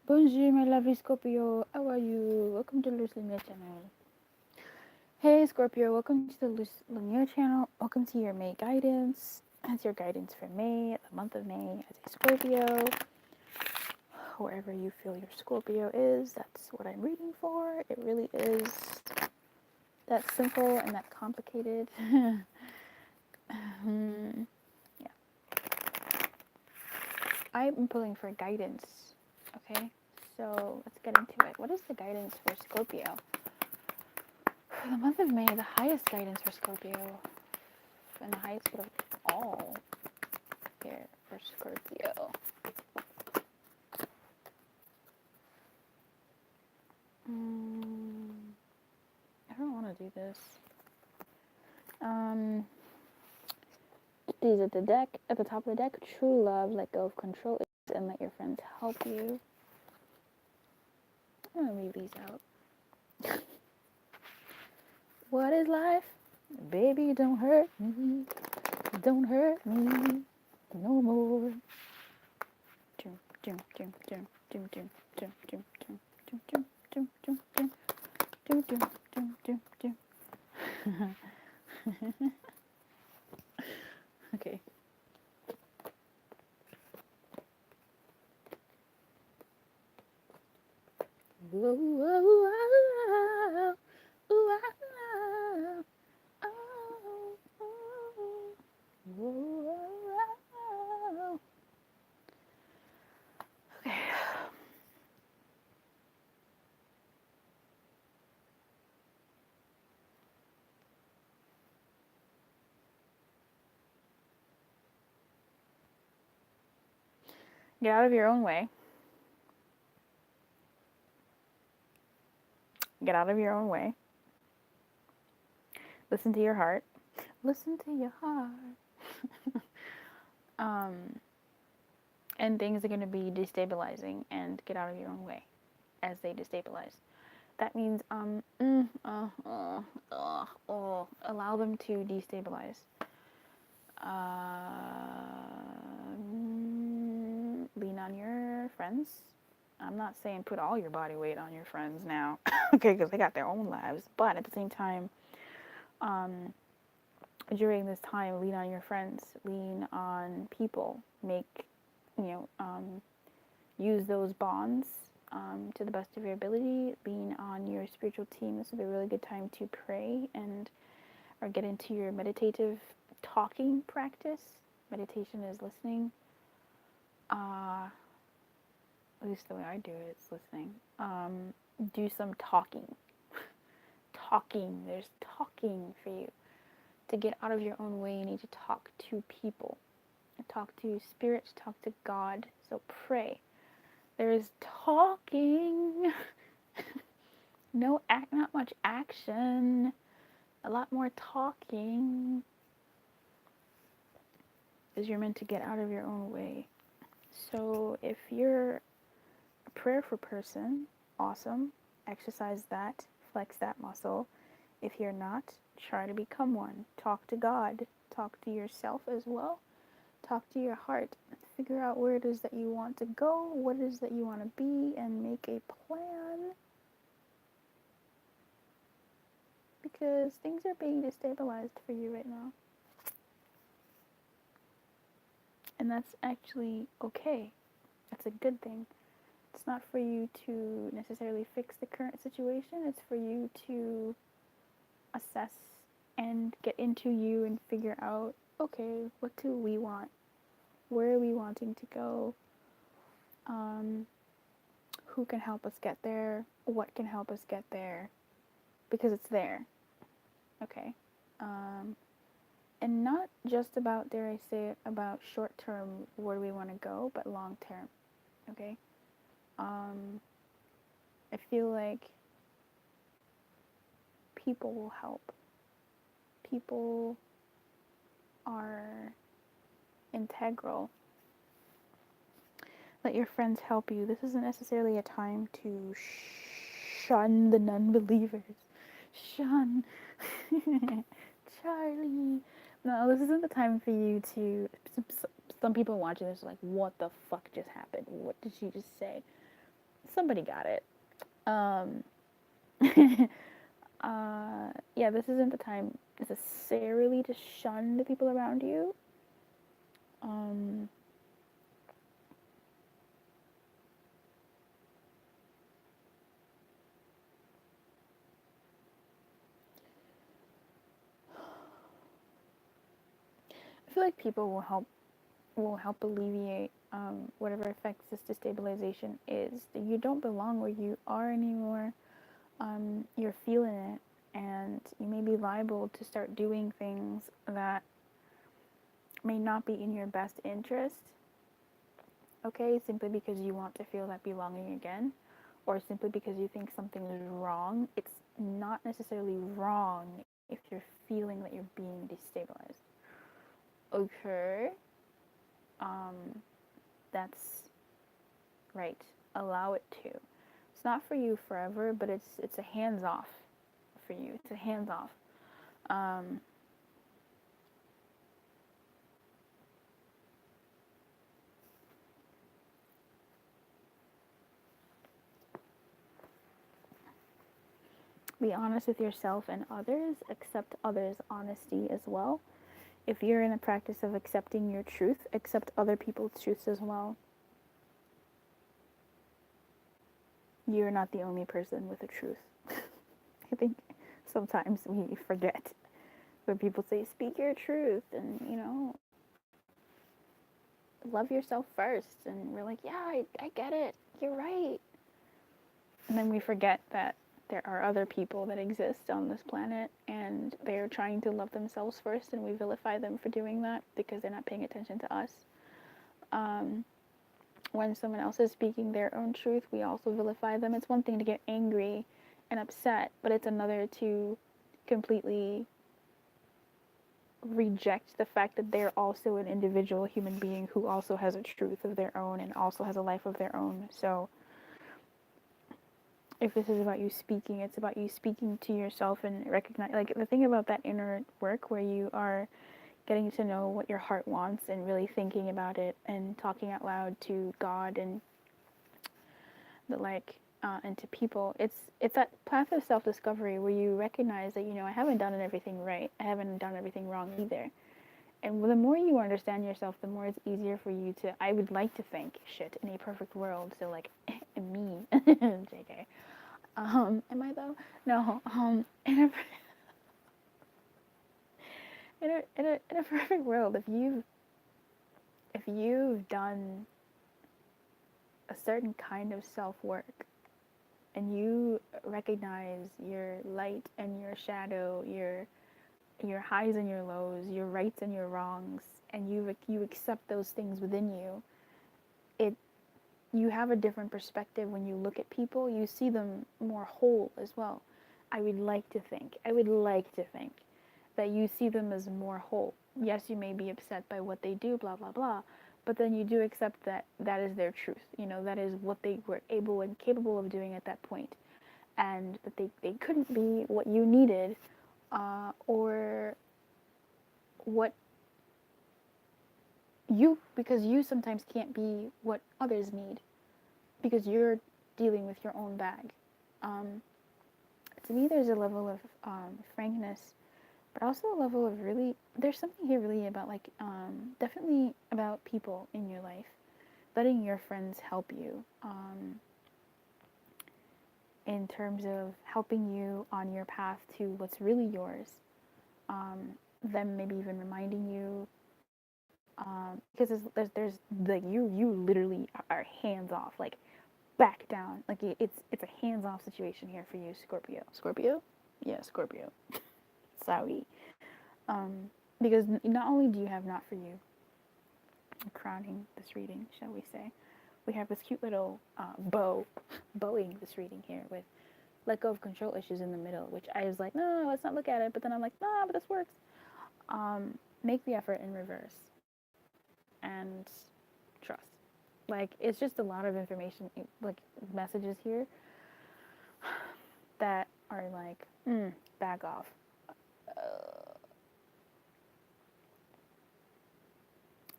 Bonjour, my lovely Scorpio. How are you? Welcome to Lumiere channel. Hey, Scorpio. Welcome to the Lumiere channel. Welcome to your May guidance. That's your guidance for May, the month of May, as a Scorpio. Wherever you feel your Scorpio is, that's what I'm reading for. It really is that simple and that complicated. Yeah. I'm pulling for guidance. Okay, so let's get into it. What is the guidance for Scorpio? For the month of May, the highest guidance for Scorpio, and the highest out of all here for Scorpio. I don't want to do this. These at the deck, at the top of the deck, true love, let go of control, and let your friends help you. I'm gonna read these out. What is life? Baby, don't hurt me. Don't hurt me no more. Okay. Okay. Get out of your own way. Get out of your own way. Listen to your heart. Listen to your heart. And things are going to be destabilizing, and get out of your own way as they destabilize. That means allow them to destabilize. Lean on your friends. I'm not saying put all your body weight on your friends now, okay, because they got their own lives. But at the same time, during this time, lean on your friends, lean on people, use those bonds to the best of your ability. Lean on your spiritual team. This would be a really good time to pray and or get into your meditative talking practice. Meditation is listening. At least the way I do it, it's listening. Do some talking. Talking. There's talking for you. To get out of your own way, you need to talk to people. Talk to spirits, talk to God. So pray. There is talking. Not much action. A lot more talking. Because you're meant to get out of your own way. So if you're a prayerful person, awesome. Exercise that. Flex that muscle. If you're not, try to become one. Talk to God. Talk to yourself as well. Talk to your heart. Figure out where it is that you want to go, what it is that you want to be, and make a plan. Because things are being destabilized for you right now. And that's actually okay. That's a good thing. It's not for you to necessarily fix the current situation. It's for you to assess and get into you and figure out, okay, what do we want? Where are we wanting to go? Who can help us get there? What can help us get there? Because it's there. Okay. And not just about, dare I say it, about short term, where we want to go, but long term. Okay. I feel like people will help. People are integral. Let your friends help you. This isn't necessarily a time to shun the non-believers. Shun. Charlie. No, this isn't the time for you to... Some people watching this are like, what the fuck just happened? What did she just say? somebody got it. Um, yeah, this isn't the time necessarily to shun the people around you. Um, I feel like people will help alleviate whatever effects this destabilization is. That you don't belong where you are anymore. You're feeling it, and you may be liable to start doing things that may not be in your best interest. Okay, simply because you want to feel that belonging again, or simply because you think something is wrong. It's not necessarily wrong if you're feeling that you're being destabilized. Okay, um, that's right. Allow it to. It's not for you forever, but it's a hands off for you. It's a hands off. Um, be honest with yourself and others. Accept others' honesty as well. If you're in the practice of accepting your truth, accept other people's truths as well. You're not the only person with a truth. I think sometimes we forget when people say, speak your truth, and, love yourself first. And we're like, yeah, I get it. You're right. And then we forget that there are other people that exist on this planet and they're trying to love themselves first, and we vilify them for doing that because they're not paying attention to us. Um, when someone else is speaking their own truth, we also vilify them. It's one thing to get angry and upset, but it's another to completely reject the fact that they're also an individual human being who also has a truth of their own and also has a life of their own. So if this is about you speaking, it's about you speaking to yourself and recognize, like, the thing about that inner work where you are getting to know what your heart wants and really thinking about it and talking out loud to God and and to people. It's that path of self-discovery where you recognize that, I haven't done everything right. I haven't done everything wrong either. And the more you understand yourself, the more it's easier for you to, I would like to think, shit, in a perfect world. So, like, me, JK. Am I though? No. In a perfect world, if you've done a certain kind of self work, and you recognize your light and your shadow, your highs and your lows, your rights and your wrongs, and you accept those things within you, it you have a different perspective when you look at people. You see them more whole as well. I would like to think that you see them as more whole. Yes, you may be upset by what they do, blah blah blah, but then you do accept that that is their truth. That is what they were able and capable of doing at that point, and that they couldn't be what you needed, or what because you sometimes can't be what others need because you're dealing with your own bag. Um, to me, there's a level of frankness, but also a level of really, there's something here really about, like, definitely about people in your life, letting your friends help you, in terms of helping you on your path to what's really yours. Them maybe even reminding you, because there's like, you literally are hands off, like, back down, like, it's a hands off situation here for you, Scorpio, yeah, Scorpio. Sorry. Because not only do you have not for you crowning this reading, shall we say, we have this cute little bowing this reading here with let go of control issues in the middle, which I was like, no, let's not look at it, but then I'm like, nah, but this works. Make the effort in reverse and trust. Like, it's just a lot of information, like, messages here that are like, back off.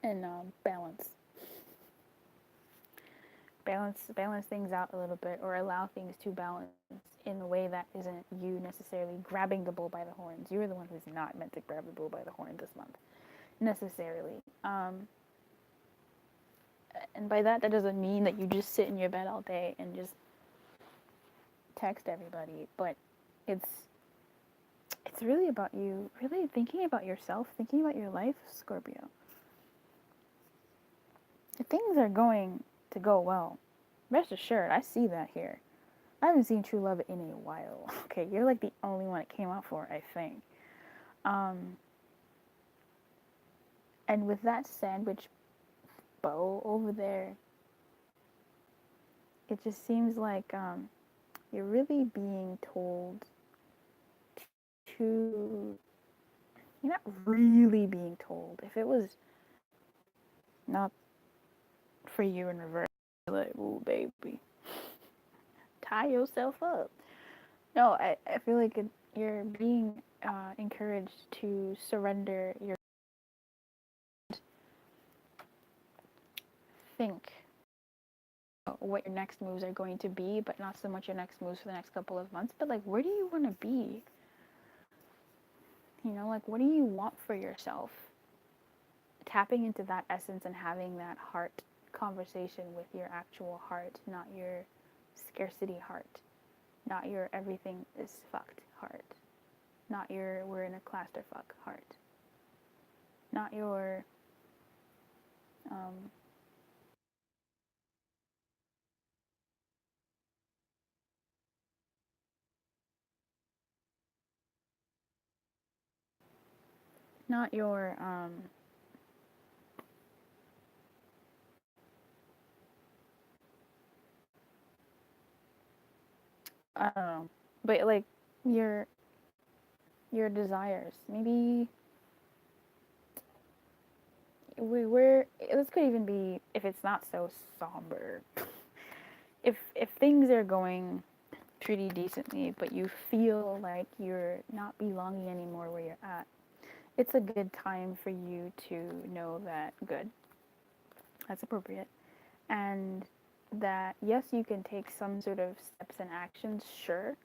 And balance. balance things out a little bit, or allow things to balance in a way that isn't you necessarily grabbing the bull by the horns. You're the one who's not meant to grab the bull by the horns this month, necessarily. And by that doesn't mean that you just sit in your bed all day and just text everybody, but it's it's really about you, really thinking about yourself, thinking about your life, Scorpio. If things are going to go well, rest assured, I see that here. I haven't seen true love in a while. Okay, you're like the only one it came out for, I think. Um, and with that sandwich bow over there, it just seems like you're really being told to. You're not really being told. If it was not for you in reverse, like, ooh, baby, tie yourself up. No, I feel like you're being encouraged to surrender your think what your next moves are going to be, but not so much your next moves for the next couple of months, but like, where do you want to be? You know, like, what do you want for yourself? Tapping into that essence and having that heart conversation with your actual heart, not your scarcity heart, not your everything is fucked heart, not your we're in a clusterfuck heart, not your um, not your I don't know, but like your your desires. Maybe we're this could even be, if it's not so somber. If things are going pretty decently, but you feel like you're not belonging anymore where you're at, it's a good time for you to know that good, that's appropriate, and that yes, you can take some sort of steps and actions, sure,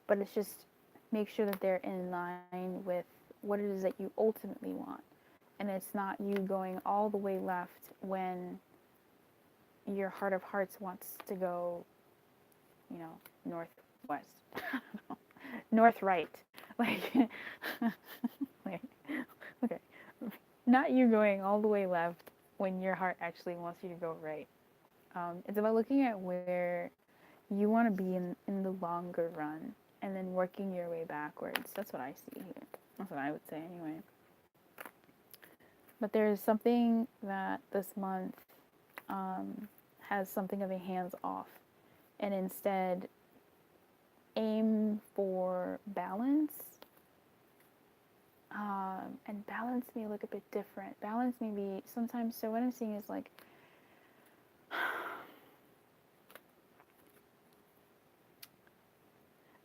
but it's just make sure that they're in line with what it is that you ultimately want. And it's not you going all the way left when your heart of hearts wants to go, you know, northwest. North right. Like, like, okay. Not you going all the way left when your heart actually wants you to go right. It's about looking at where you want to be in the longer run and then working your way backwards. That's what I see here. That's what I would say anyway. But there's something that this month has something of a hands off, and instead aim for balance. And balance may look a bit different. Balance may be sometimes, so what I'm seeing is like,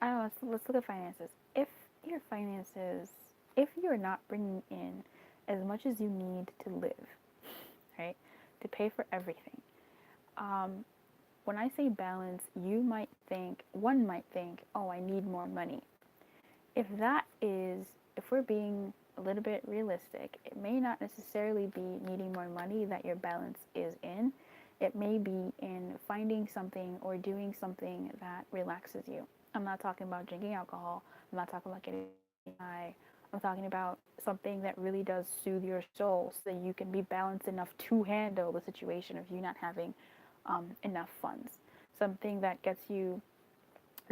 I don't know, let's look at finances. If your finances, if you're not bringing in as much as you need to live, right, to pay for everything, when I say balance, one might think, oh, I need more money. If that is, if we're being a little bit realistic, it may not necessarily be needing more money that your balance is in. It may be in finding something or doing something that relaxes you. I'm not talking about drinking alcohol. I'm not talking about getting high. I'm talking about something that really does soothe your soul so that you can be balanced enough to handle the situation of you not having enough funds. Something that gets you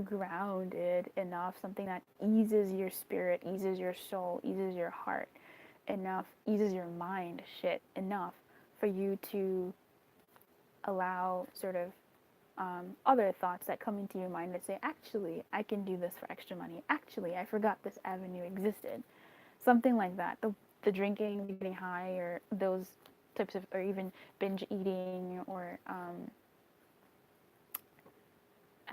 grounded enough, something that eases your spirit, eases your soul, eases your heart enough, eases your mind shit enough for you to allow sort of other thoughts that come into your mind that say, actually, I can do this for extra money. Actually, I forgot this avenue existed. Something like that. The drinking, getting high, or those types of, or even binge eating, or I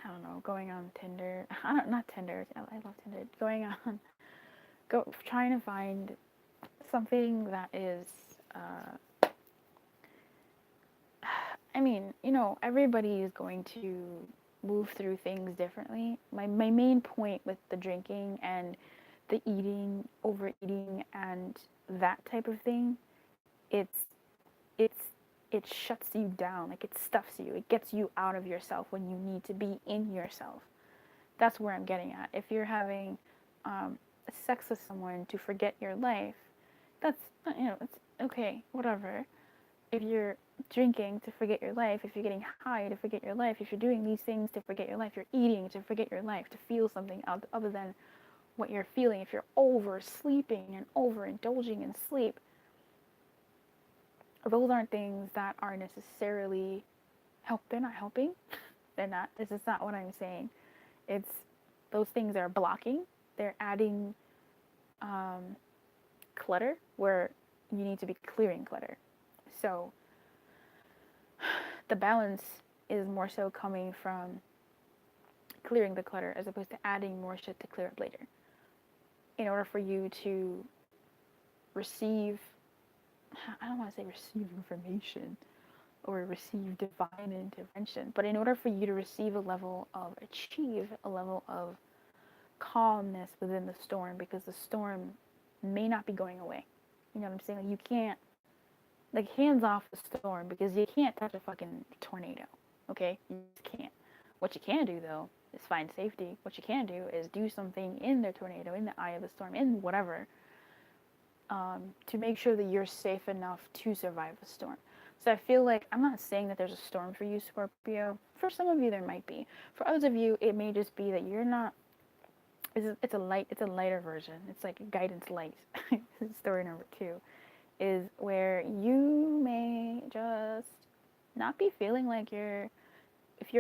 don't know, going on Tinder. Not Tinder. I love Tinder. Going on, trying to find something that is. I mean, you know, everybody is going to move through things differently. My main point with the drinking and the eating, overeating, and that type of thing, it's it's it shuts you down, like it stuffs you, it gets you out of yourself when you need to be in yourself. That's where I'm getting at. If you're having sex with someone to forget your life, that's, you know, it's okay, whatever. If you're drinking to forget your life, if you're getting high to forget your life, if you're doing these things to forget your life, you're eating to forget your life, to feel something other than what you're feeling, if you're oversleeping and overindulging in sleep, those aren't things that are necessarily they're not helping. They're not. This is not what I'm saying. It's those things are blocking. They're adding clutter where you need to be clearing clutter. So the balance is more so coming from clearing the clutter as opposed to adding more shit to clear up later. In order for you to receive, I don't want to say receive information or receive divine intervention, but in order for you to receive achieve a level of calmness within the storm, because the storm may not be going away. You know what I'm saying? Like, you can't, like, hands off the storm, because you can't touch a fucking tornado. Okay? You just can't. What you can do, though, is find safety. What you can do is do something in the tornado, in the eye of the storm, in whatever, to make sure that you're safe enough to survive the storm. So I feel like, I'm not saying that there's a storm for you, Scorpio. For some of you, there might be. For others of you, it may just be that you're not. It's a lighter version. It's like guidance light. Story number 2 is where you may just not be feeling like you're. If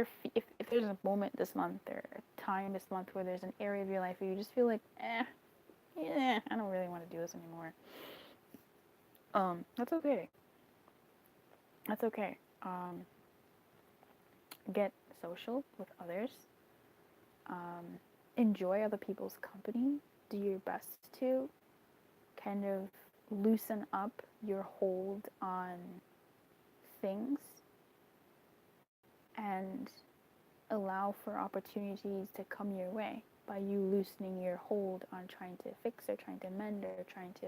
there's a moment this month or a time this month where there's an area of your life where you just feel like, yeah, I don't really want to do this anymore. That's okay. That's okay. Get social with others. Enjoy other people's company. Do your best to kind of loosen up your hold on things and allow for opportunities to come your way by you loosening your hold on trying to fix or trying to mend or trying to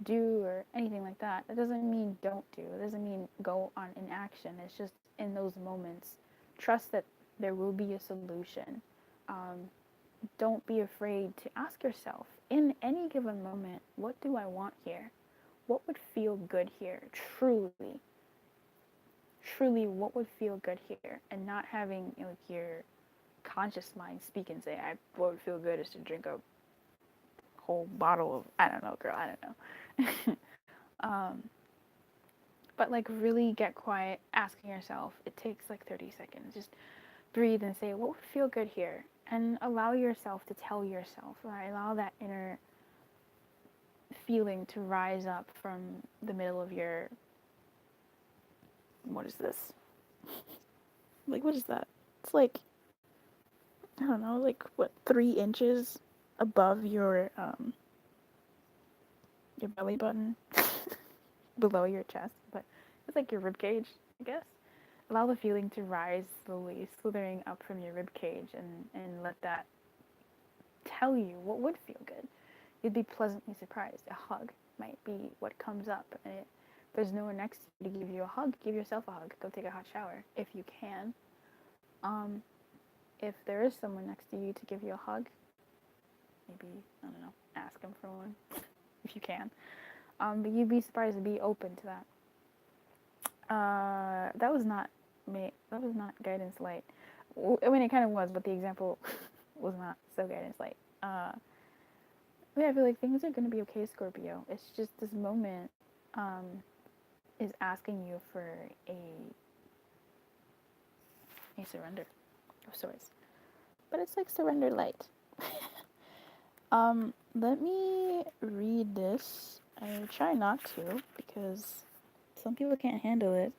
do or anything like that. That doesn't mean don't do. It doesn't mean go on inaction. It's just in those moments, trust that there will be a solution. Don't be afraid to ask yourself in any given moment, what do I want here? What would feel good here? Truly, what would feel good here? And not having, like, your conscious mind speak and say, what would feel good is to drink a whole bottle of, I don't know, girl, I don't know. But like, really get quiet, asking yourself. It takes like 30 seconds. Just breathe and say, what would feel good here? And allow yourself to tell yourself, right? Allow that inner feeling to rise up from the middle of your, what is this? Like, what is that? It's like, I don't know, like, what, 3 inches above your belly button, below your chest, but it's like your rib cage, I guess. Allow the feeling to rise slowly, slithering up from your rib cage, and let that tell you what would feel good. You'd be pleasantly surprised. A hug might be what comes up. And if there's no one next to you to give you a hug, give yourself a hug. Go take a hot shower if you can. If there is someone next to you to give you a hug, maybe, I don't know, ask them for one if you can. But you'd be surprised to be open to that. That was not guidance light. I mean, it kind of was, but the example was not so guidance light. Yeah, I feel like things are going to be okay, Scorpio. It's just this moment is asking you for a surrender of sorts. But it's like surrender light. Let me read this. I try not to, because some people can't handle it.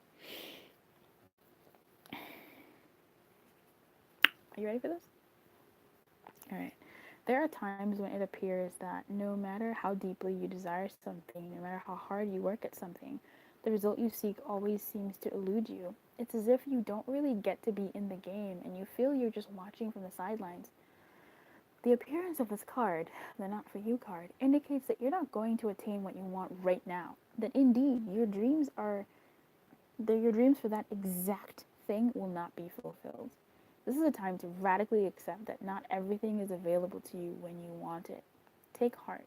Are you ready for this? Alright. There are times when it appears that no matter how deeply you desire something, no matter how hard you work at something, The result you seek always seems to elude you. It's as if you don't really get to be in the game and you feel you're just watching from the sidelines. The appearance of this card, the not for you card, indicates that you're not going to attain what you want right now. That indeed your dreams for that exact thing will not be fulfilled. This is a time to radically accept that not everything is available to you when you want it. Take heart,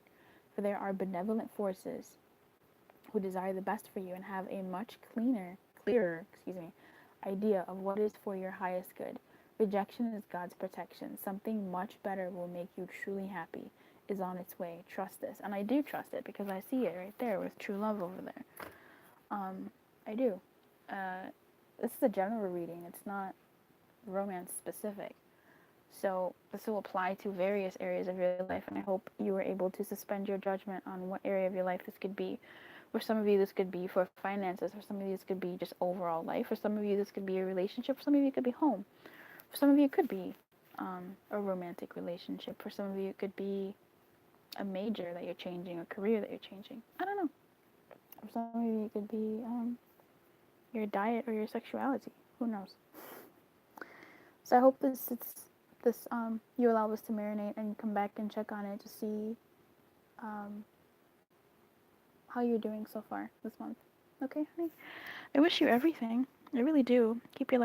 for there are benevolent forces who desire the best for you and have a much clearer idea of what is for your highest good. Rejection is God's protection. Something much better will make you truly happy is on its way. Trust this. And I do trust it because I see it right there with true love over there. I do. Uh, this is a general reading. It's not romance specific. So this will apply to various areas of your life, and I hope you were able to suspend your judgment on what area of your life this could be. For some of you, this could be for finances. For some of you, this could be just overall life. For some of you, this could be a relationship. For some of you, it could be home. For some of you, it could be a romantic relationship. For some of you, it could be a major that you're changing, a career that you're changing. I don't know. For some of you, it could be your diet or your sexuality. Who knows? So I hope you allow this to marinate and come back and check on it to see um, how you're doing so far this month. Okay, honey? I wish you everything. I really do. Keep your light